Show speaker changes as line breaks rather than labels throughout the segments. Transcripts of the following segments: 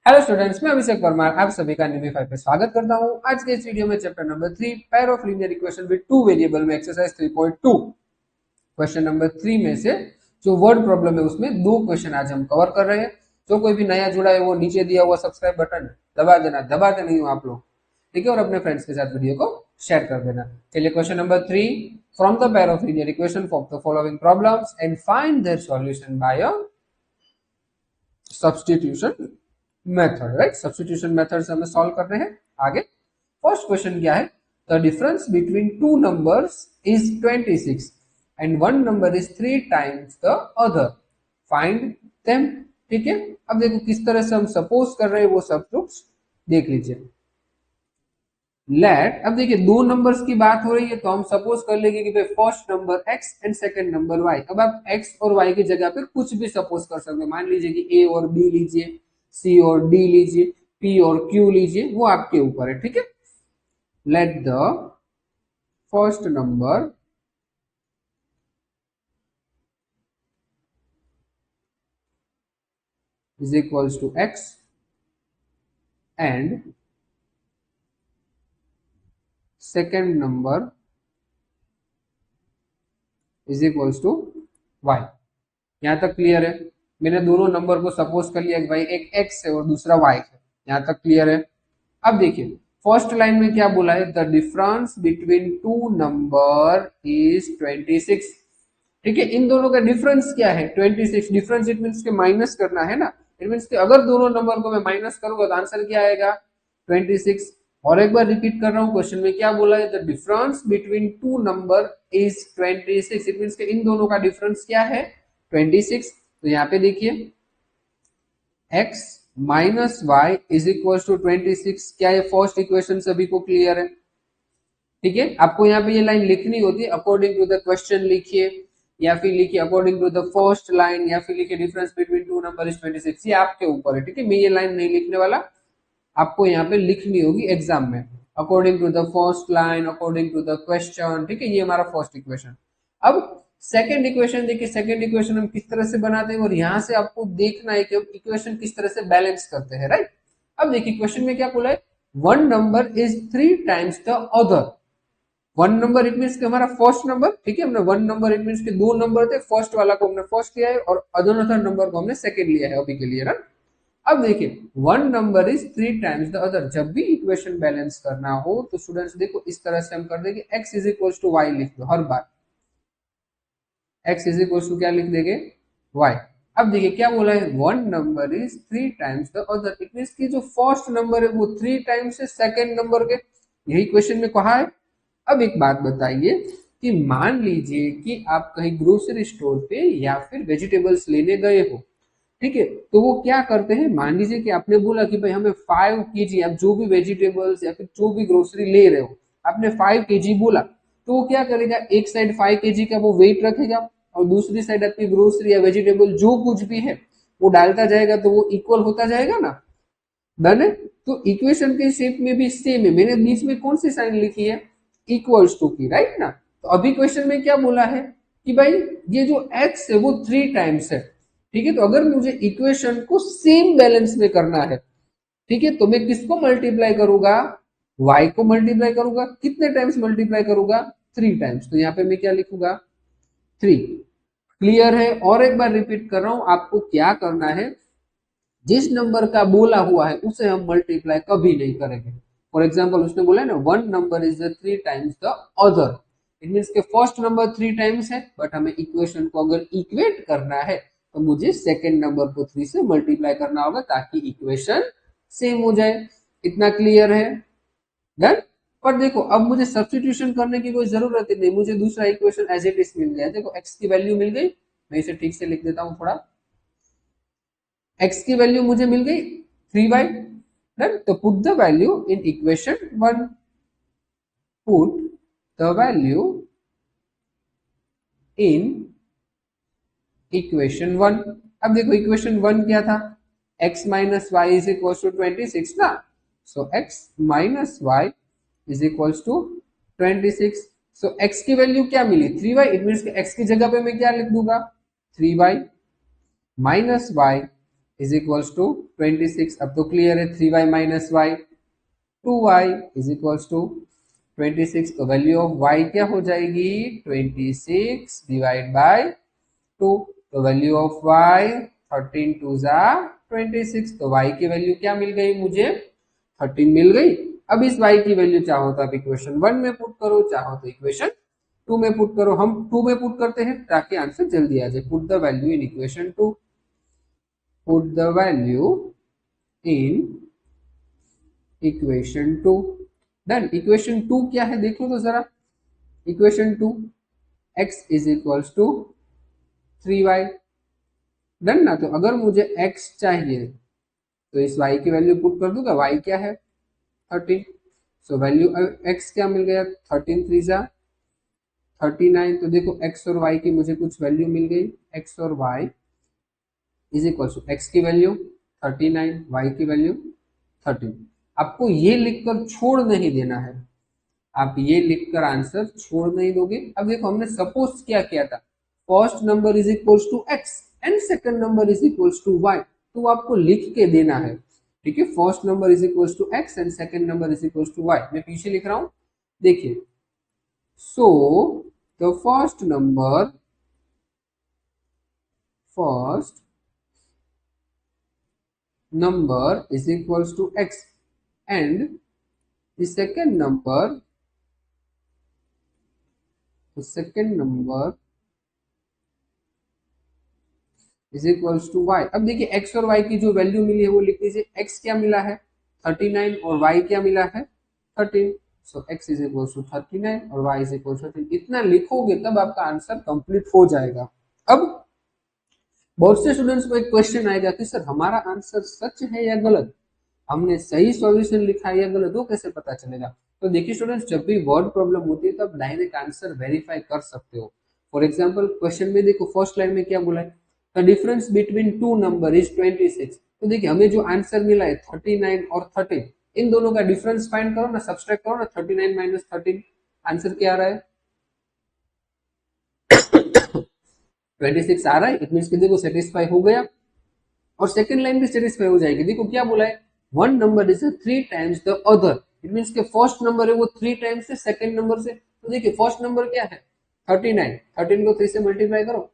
Hello students, मैं अभिषेक परमार आप सभी का न्यू 5 पे स्वागत करता हूं। आज के इस वीडियो में chapter number 3 pair of linear equation with two variable में एक्सरसाइज 3.2 क्वेश्चन नंबर 3 में से जो वर्ड प्रॉब्लम है उसमें दो क्वेश्चन आज हम कवर कर रहे हैं। जो कोई भी नया जुड़ा है वो नीचे दिया हुआ सब्सक्राइब बटन दबा देना, दबाते नहीं हो आप लोग, ठीक है, और अपने फ्रेंड्स के साथ वीडियो को शेयर कर देना। चलिए question number 3, from the pair of linear equation for the following problems and find their solution bye a substitution method. Right, substitution method से हमें सॉल्व कर रहे हैं। आगे फर्स्ट क्वेश्चन क्या है? The difference between two numbers is 26 and one number is 3 times the other, find them. ठीक है, अब देखो किस तरह से हम सपोज कर रहे हैं वो सब प्रूफ्स देख लीजिए। लेट, अब देखिए दो नंबर्स की बात हो रही है तो हम सपोज कर लेंगे कि भाई first number x and second number y। अब आप x और y की जगह पे कुछ भी सपोज कर सकते हैं। मान लीजिए कि a और b लीजिए, c और d लीजिए, p और q लीजिए, वो आपके ऊपर है। ठीक है, let the first number is equals to x and second number is equals to y। यहां तक क्लियर है? मैंने दोनों नंबर को सपोज कर लिया कि भाई एक x है और दूसरा y है। यहां तक क्लियर है? अब देखिए फर्स्ट लाइन में क्या बोला है, the difference between two number is 26। ठीक है, इन दोनों का डिफरेंस क्या है? 26। डिफरेंस इट मींस के माइनस करना है ना। इट मींस कि अगर दोनों नंबर को मैं माइनस करूंगा तो आंसर क्या आएगा? 26। और एक बार रिपीट कर रहा हूं, क्वेश्चन में क्या बोला है? The difference between two number is 26। It means के इन दोनों का डिफरेंस क्या है? 26। तो यहाँ पे देखिए x minus y is equal to 26। क्या ये फर्स्ट इक्वेशन सभी को क्लियर है? ठीक है, आपको यहाँ पे ये लाइन लिखनी होती है, अकॉर्डिंग टू द क्वेश्चन लिखिए, या फिर लिखिए according to the first line, या फिर लिखिए difference between two number is 26। ये आपके ऊपर है। ठीक है, मैं ये लाइन नहीं लिखने वाला, आपको यहाँ पे लिखनी होगी एग्जाम में, according to the first line, according to the question. ठीक है, ये हमारा फर्स्ट इक्वेशन। अब सेकंड इक्वेशन देखिए, सेकंड इक्वेशन हम किस तरह से बनाते हैं और यहाँ से आपको देखना है कि हम इक्वेशन किस तरह से बैलेंस करते हैं। राइट, अब देखिए क्वेश्चन में क्या बोला है, one number is 3 times the other. One number it mean हमारा फर्स्ट नंबर। ठीक है, हमने वन नंबर इट मीन के दो नंबर थे, फर्स्ट वाला को हमने फर्स्ट लिया है और अदर नंबर को हमने सेकंड लिया है अभी के लिए। राइट, अब देखिए one number is 3 times the other. जब भी इक्वेशन बैलेंस करना हो तो स्टूडेंट्स देखो इस तरह से हम कर देंगे, x is equal to y लिख दो हर बार। x इज इक्वल टू क्या लिख देंगे? y। अब देखिए क्या बोला है, one number is 3 times the other. It mean की जो फर्स्ट नंबर है वो 3 टाइम्स है सेकेंड नंबर के, यही क्वेश्चन में कहा है। अब एक बात बताइए कि मान लीजिए कि आप कहीं ग्रोसरी स्टोर पे या फिर वेजिटेबल्स लेने गए हो। ठीक है, तो वो क्या करते हैं, मान लीजिए कि आपने बोला कि भाई हमें 5 kg, आप जो भी वेजिटेबल्स या फिर जो भी ग्रोसरी ले रहे हो, आपने 5 kg बोला, तो वो क्या करेगा, एक साइड 5 kg का वो वेट रखेगा और दूसरी साइड आपकी ग्रोसरी या वेजिटेबल जो कुछ भी है वो डालता जाएगा, तो वो इक्वल होता जाएगा ना। डन है? तो इक्वेशन के शेप में भी सेम है। मैंने बीच में कौन सी साइन लिखी है? इक्वल्स टू की। राइट ना। तो अभी क्वेश्चन में क्या बोला है कि भाई ये जो x है वो 3 टाइम्स है। ठीक है, तो अगर मुझे इक्वेशन को सेम बैलेंस में करना है, ठीक है, तो मैं किसको मल्टीप्लाई करूंगा? y को मल्टीप्लाई करूंगा। कितने टाइम्स मल्टीप्लाई करूंगा? 3 टाइम्स। तो यहाँ पे मैं क्या लिखूंगा? 3। क्लियर है? और एक बार रिपीट कर रहा हूं, आपको क्या करना है, जिस नंबर का बोला हुआ है उसे हम मल्टीप्लाई कभी नहीं करेंगे। फॉर एग्जाम्पल उसने बोला है ना, one number is 3 times the other. It mean के फर्स्ट नंबर 3 टाइम्स है, बट हमें इक्वेशन को अगर इक्वेट करना है तो मुझे सेकेंड नंबर को 3 से मल्टीप्लाई करना होगा ताकि इक्वेशन सेम हो जाए। इतना क्लियर है? डन। पर देखो अब मुझे सब्सटीट्यूशन करने की कोई जरूरत ही नहीं, मुझे दूसरा इक्वेशन एज इट इज मिल गया। देखो एक्स की वैल्यू मिल गई, मैं इसे ठीक से लिख देता हूं थोड़ा। x की वैल्यू मुझे मिल गई 3y। डन, तो put the value in equation 1। Put the value in equation 1। अब देखो इक्वेशन 1 क्या था, x minus y is equal to 26 ना। So x minus y is equal to 26। So x की वैल्यू क्या मिली? 3y। इट मीन x की जगह पे मैं क्या लिख दूंगा? 3y minus y is equals to 26। अब तो क्लियर है, 3y minus y, 2y is equals to 26। तो वैल्यू ऑफ y क्या हो जाएगी, 26 डिवाइड बाय 2। तो वैल्यू ऑफ y 13 टू जा 26। तो y की वैल्यू क्या मिल गई मुझे, 13 मिल गई। अब इस y की वैल्यू चाहो तो आप इक्वेशन 1 में पुट करो, चाहो तो इक्वेशन 2 में पुट करो। हम 2 में पुट करते हैं ताकि आंसर जल्दी आ जाए। Put the value in equation 2, put the value in equation 2। Done. Equation 2 क्या है देखो तो जरा, equation 2 x is equals to 3y। Done ना। तो अगर मुझे x चाहिए तो इस y की वैल्यू पुट कर दूंगा, y क्या है 13। सो वैल्यू x क्या मिल गया, 13 3 जा 39। तो देखो x और y की मुझे कुछ वैल्यू मिल गई, x और y is equal to x की वैल्यू 39, y की वैल्यू 13। आपको ये लिखकर छोड़ नहीं देना है, आप ये लिखकर आंसर छोड़ नहीं दोगे। अब देखो हमने सपोज क्या किया था, first number is equals to x and second number is equals to y। तो आपको लिख के देना है, ठीक है। First number is equals to x and second number is equals to y। मैं पीछे लिख रहा हूं, देखिए। So the first number is equals to x and the second number is equals to y। अब देखिए x और y की जो वैल्यू मिली है वो लिख लीजिए। x क्या मिला है 39 और y क्या मिला है 13। सो x इज इक्वल्स टू 39 और y इज इक्वल्स टू 13। इतना लिखोगे तब आपका आंसर कंप्लीट हो जाएगा। अब बहुत से स्टूडेंट्स को एक क्वेश्चन आएगा कि सर हमारा आंसर सच है या गलत, हमने सही सॉल्यूशन लिखा है या गलत, वो कैसे पता चलेगा। तो देखिए स्टूडेंट्स, जब भी वर्ड प्रॉब्लम होती है तो आप डायरेक्ट आंसर वेरीफाई कर सकते हो। फॉर एग्जांपल क्वेश्चन में देखो फर्स्ट लाइन में क्या बोला है, the difference between two number is 26। तो देखिए हमें जो आंसर मिला है 39 और 13, इन दोनों का डिफरेंस फाइंड करो ना, सब्सट्रैक्ट करो ना, 39 माइनस 13 आंसर क्या आ रहा है 26 आ रहा है। इट मींस कि देखो सेटिस्फाई हो गया और सेकंड लाइन भी सेटिस्फाई हो जाएगी। देखो क्या बोला है, one number is 3 times the other. It means के फर्स्ट नंबर है वो 3 टाइम्स से सेकंड नंबर से। तो देखिए फर्स्ट नंबर क्या है 39, 13 को 3 से मल्टीप्लाई करो,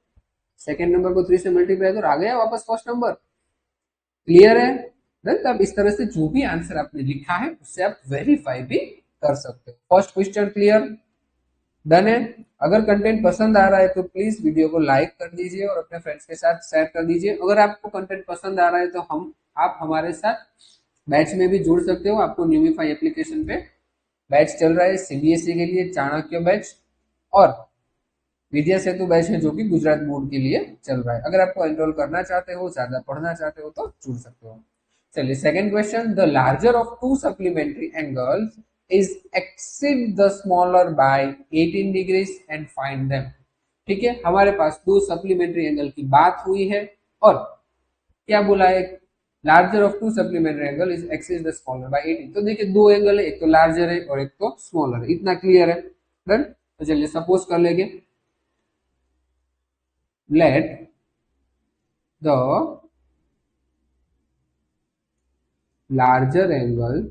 सेकंड नंबर को 3 से मल्टीप्लाई करो, आ गया वापस फर्स्ट नंबर। क्लियर है। तो आप इस तरह से जो भी आंसर आपने लिखा है उससे आप वेरीफाई भी कर सकते हो। फर्स्ट क्वेश्चन क्लियर, डन है। अगर कंटेंट पसंद आ रहा है तो प्लीज वीडियो को लाइक कर दीजिए और अपने फ्रेंड्स के साथ शेयर कर दीजिए। अगर आपको कंटेंट पसंद आ रहा है तो आप हमारे साथ बैच में भी जुड़ सकते हो। आपको न्यूमिफाई एप्लीकेशन पे बैच चल रहा है सीबीएसई के लिए, चाणक्य बैच, और विद्या सेतु बैच है जो कि गुजरात बोर्ड के लिए चल रहा है। अगर आपको एनरोल करना चाहते हो, ज्यादा पढ़ना चाहते हो तो जुड़ सकते हो। चलिए second question, the larger of two supplementary angles is exceed the smaller by 18 degrees and find them। ठीक है, हमारे पास दो सप्लीमेंट्री एंगल की बात हुई है और क्या बोला है, larger of two supplementary angle is exceed the smaller by 18। तो देखिए दो एंगल है, एक तो लार्जर है और एक तो स्मॉलर है, इतना क्लियर है। डन। तो चलिए सपोज कर लेंगे, let the larger angle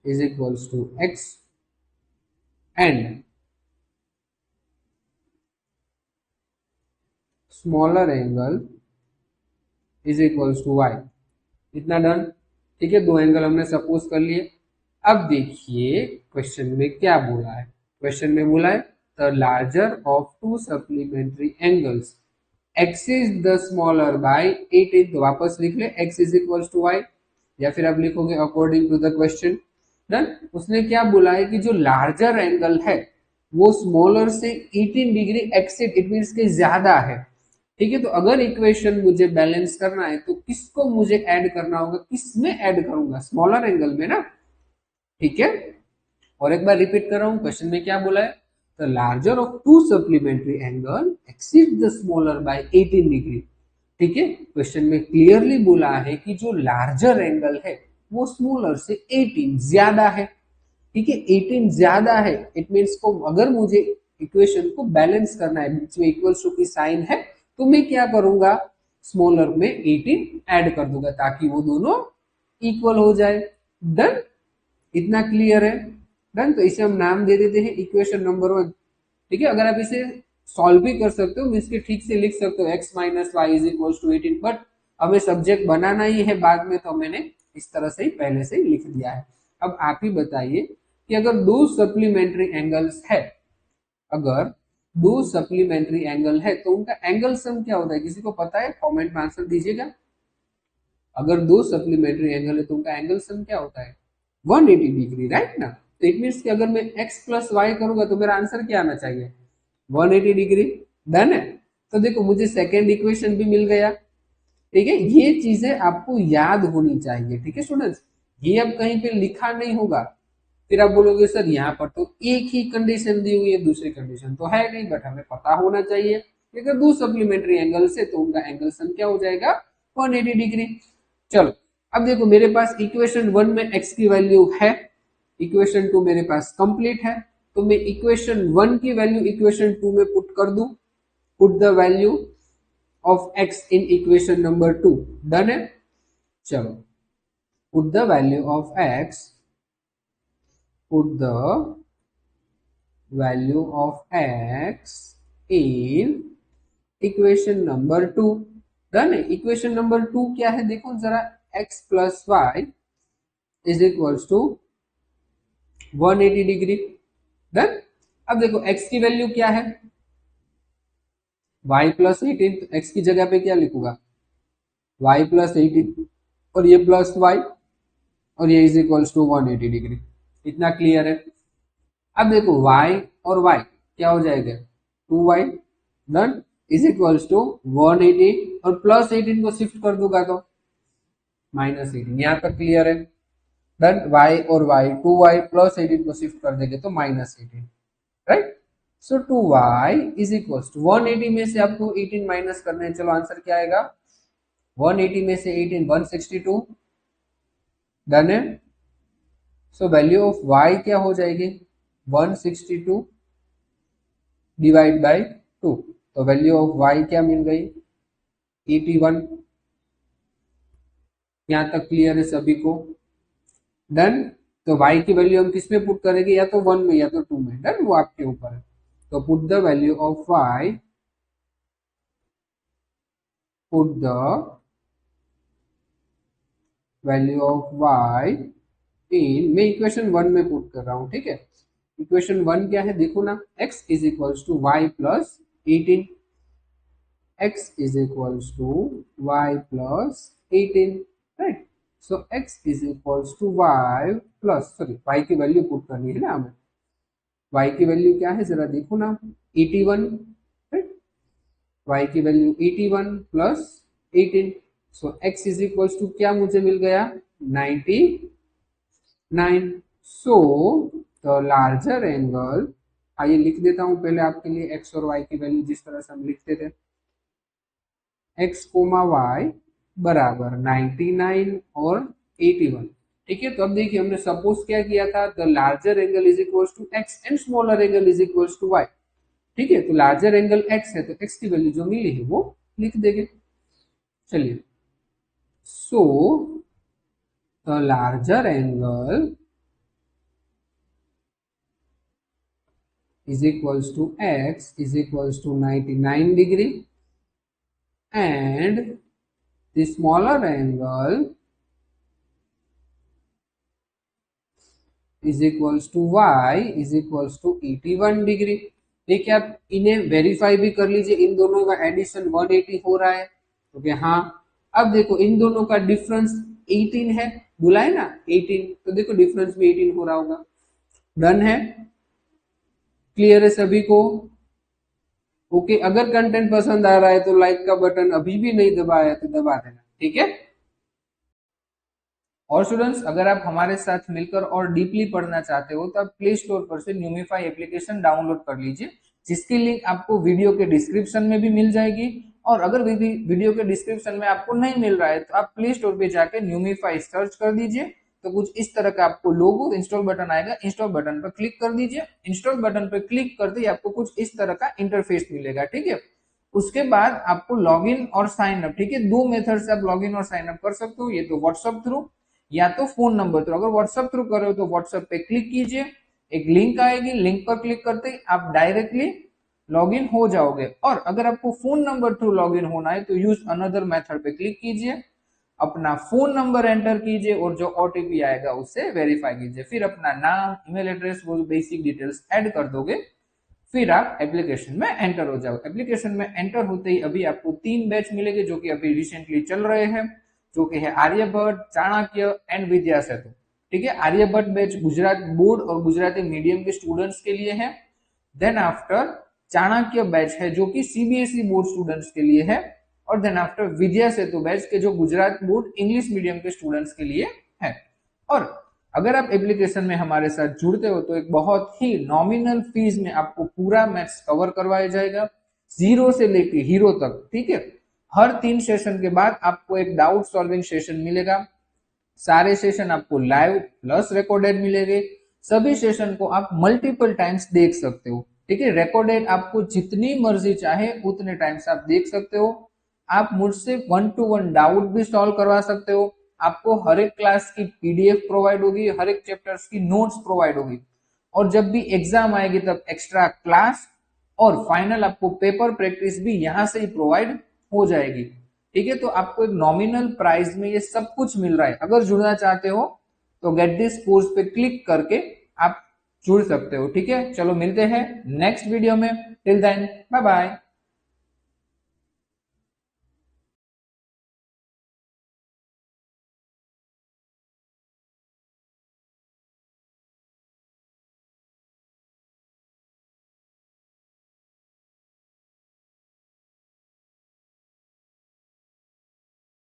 is equals to x and smaller angle is equals to y। इतना डन। ठीक है, दो एंगल हमने सपोज कर लिए। अब देखिए क्वेश्चन में क्या बोला है, क्वेश्चन में बोला है the larger of two supplementary angles exceeds the smaller by 18। तो वापस लिख ले x is equals to y, या फिर आप लिखोगे according to the question. Done. उसने क्या बोला है कि जो लार्जर एंगल है वो स्मॉलर से 18 डिग्री एक्सिड, इट मींस के ज्यादा है। ठीक है, तो अगर इक्वेशन मुझे बैलेंस करना है तो किसको मुझे ऐड करना होगा, किसमें ऐड करूंगा, स्मॉलर एंगल में ना। ठीक है, और एक बार रिपीट कर रहा हूं, क्वेश्चन में क्या बोला है, the larger of two supplementary angle exceed the smaller by 18 degree. ठीक है, क्वेश्चन में क्लियरली बोला है कि जो लार्जर एंगल है वो स्मॉलर से 18 ज्यादा है। ठीक है, 18 ज्यादा है, इट मींस को अगर मुझे इक्वेशन को बैलेंस करना है, बीच में इक्वल्स टू की साइन है, तो मैं क्या करूंगा, स्मॉलर में 18 ऐड कर दूंगा ताकि वो दोनों इक्वल हो जाए। डन, इतना क्लियर है। डन, तो इसे हम नाम दे देते हैं इक्वेशन नंबर 1। ठीक है, अगर आप इसे सॉल्व भी कर सकते हो, मीन्स के ठीक से लिख सकते हो x minus y is equal to 18, but हमें सब्जेक्ट बनाना ही है बाद में, तो मैंने इस तरह से ही पहले से ही लिख दिया है। अब आप ही बताइए कि अगर दो सप्लीमेंट्री एंगल्स है, अगर दो सप्लीमेंट्री एंगल है तो उनका एंगल सम क्या होता है? किसी को पता है? कमेंट में आंसर दीजिएगा। अगर दो सप्लीमेंट्री एंगल है तो उनका एंगल सम क्या होता है? 180 डिग्री, राइट ना? तो इट मीन्स कि अगर मैं x प्लस वाई करूंगा तो मेरा आंसर क्या आना चाहिए? 180 डिग्री। डन है। तो देखो मुझे सेकेंड इक्वेशन भी मिल गया। ठीक है, ये चीजें आपको याद होनी चाहिए। ठीक है स्टूडेंट्स, ये अब कहीं पे लिखा नहीं होगा, फिर आप बोलोगे सर यहाँ पर तो एक ही कंडीशन दी हुई है, दूसरी कंडीशन तो है नहीं, बट हमें पता होना चाहिए कि अगर दो सप्लीमेंट्री एंगल से तो उनका एंगल सम क्या हो जाएगा? 180 डिग्री। चलो अब देखो मेरे पास इक्वेशन 1 में x की वैल्यू है, इक्वेशन 2 मेरे पास कंप्लीट है, तो मैं इक्वेशन 1 की वैल्यू इक्वेशन 2 में पुट कर दूं। Put the value of x in equation number 2। Done है। चलो, put the value of x, put the value of x in equation number 2। Done है। इक्वेशन नंबर 2 क्या है देखो जरा, x plus y is equal to 180 degree. Done. अब देखो x की वैल्यू क्या है? y प्लस 18, तो x की जगह पे क्या लिखूंगा? y प्लस 18 और ये प्लस y और ये इज इक्वल टू 180 डिग्री। इतना क्लियर है। अब देखो y और y क्या हो जाएगा? 2y। Done, is equals to 180 और प्लस 18 को शिफ्ट कर दूंगा तो माइनस 18। यहाँ तक क्लियर है। डन, y और y 2y प्लस 18 को शिफ्ट कर देंगे तो minus 18, right? So 2y is equals to 180 में से आपको 18 माइनस करना है। चलो आंसर क्या आएगा? 180 में से 18 162। डन है। सो वैल्यू ऑफ y क्या हो जाएगी? 162 डिवाइड बाय 2, तो वैल्यू ऑफ y क्या मिल गई? 81। यहां तक क्लियर है सभी को? डन। तो y की वैल्यू हम किस में पुट करेंगे? या तो 1 में या तो 2 में। डन, वो आपके ऊपर है। तो put the value of y, put the value of y इन, मैं इक्वेशन 1 में पुट कर रहा हूं। ठीक है, इक्वेशन 1 क्या है देखो ना, x is equals to y plus 18, x is equals to y plus 18, right? So x is equals to y plus, sorry, y की वैल्यू पुट करनी है ना हमें। y की वैल्यू क्या है जरा देखो ना, 81, right? y की value 81 plus 18, so x is equals to क्या मुझे मिल गया? 99। सो द लार्जर एंगल, आइए लिख देता हूं पहले आपके लिए x और y की वैल्यू जिस तरह से हम लिखते थे, x कोमा वाई बराबर 99 और 81। ठीक है, तो अब देखिए हमने सपोज क्या किया था, the larger angle is equal to x and smaller angle is equal to y। ठीक है, तो लार्जर एंगल x है तो x की वैल्यू जो मिली है वो लिख देंगे। चलिए, so the larger angle is equal to x is equal to 99 degree and the smaller angle is equals to y is equals to 81 degree. देखिए आप इन्हें वेरीफाई भी कर लीजिए, इन दोनों का एडिशन 180 हो रहा है, ओके हाँ। अब देखो इन दोनों का डिफरेंस 18 है, बोला है ना 18, तो देखो डिफरेंस भी 18 हो रहा होगा। डन है, क्लियर है सभी को? ओके, अगर कंटेंट पसंद आ रहा है तो लाइक का बटन अभी भी नहीं दबाया तो दबा देना, ठीक है? और स्टूडेंट्स अगर आप हमारे साथ मिलकर और डीपली पढ़ना चाहते हो तो आप प्ले स्टोर पर से न्यूमीफाई एप्लीकेशन डाउनलोड कर लीजिए, जिसकी लिंक आपको वीडियो के डिस्क्रिप्शन में भी मिल जाएगी। और अगर वीडियो के डिस्क्रिप्शन में आपको नहीं मिल रहा है तो आप प्ले स्टोर पे जाके न्यूमीफाई सर्च कर दीजिए, तो कुछ इस तरह का आपको लोगो इंस्टॉल बटन आएगा, इंस्टॉल बटन पर क्लिक कर दीजिए। इंस्टॉल बटन पर क्लिक करते ही आपको कुछ इस तरह का इंटरफेस मिलेगा, ठीक है? उसके बाद आपको लॉगिन और साइन अप, ठीक है, दो मेथड से आप लॉगिन और साइन अप कर सकते हो, ये तो व्हाट्सएप थ्रू या तो फोन नंबर थ्रू। अगर व्हाट्सएप थ्रू कर रहे हो तो व्हाट्सएप पे क्लिक कीजिए, एक लिंक आएगी, लिंक पर क्लिक करते ही आप डायरेक्टली लॉगिन हो जाओगे। और अगर आपको फोन नंबर थ्रू लॉगिन होना है तो यूज अनदर मेथड पे क्लिक कीजिए, अपना फोन नंबर एंटर कीजिए और जो ओटीपी आएगा उससे वेरीफाई कीजिए, फिर अपना नाम, ईमेल एड्रेस, वो बेसिक डिटेल्स ऐड कर दोगे, फिर आप एप्लीकेशन में एंटर हो जाओ। एप्लीकेशन में एंटर होते ही अभी आपको 3 बैच मिलेंगे जो कि अभी रिसेंटली चल रहे हैं, जो कि है आर्यभट्ट, चाणक्य एंड विद्या सेतु। ठीक है, आर्यभट्ट बैच गुजरात बोर्ड और गुजराती मीडियम के स्टूडेंट्स के लिए है। देन आफ्टर चाणक्य बैच है जो कि सीबीएसई बोर्ड स्टूडेंट्स के लिए है। और देन आफ्टर विद्या सेतु बैच के जो गुजरात बोर्ड इंग्लिश मीडियम के स्टूडेंट्स के लिए है। और अगर आप एप्लीकेशन में हमारे साथ जुड़ते हो तो एक बहुत ही नॉमिनल फीस में आपको पूरा मैथ्स कवर करवाया जाएगा, जीरो से लेके हीरो तक। ठीक है, हर 3 सेशन के बाद आपको एक डाउट सॉल्विंग सेशन मिलेगा, सारे सेशन आपको लाइव प्लस रिकॉर्डेड मिलेंगे, सभी सेशन को आप मल्टीपल टाइम्स देख सकते हो। ठीक है, रिकॉर्डेड आपको जितनी मर्जी चाहे उतने टाइम्स आप देख सकते हो। आप मुझसे 1 to 1 डाउट भी सॉल्व करवा सकते हो, आपको हर एक क्लास की पीडीएफ प्रोवाइड होगी, हर एक चैप्टर्स की नोट्स प्रोवाइड होगी, और जब भी एग्जाम आएगी तब एक्स्ट्रा क्लास और फाइनल आपको पेपर प्रैक्टिस भी यहाँ से ही प्रोवाइड हो जाएगी। ठीक है, तो आपको एक नॉमिनल प्राइस में ये सब कुछ मिल रहा है। अगर जुड़ना चाहते हो तो गेट दिस कोर्स पे क्लिक करके आप जुड़ सकते हो। ठीक है, चलो मिलते हैं नेक्स्ट वीडियो में, टिल देन बाय बाय।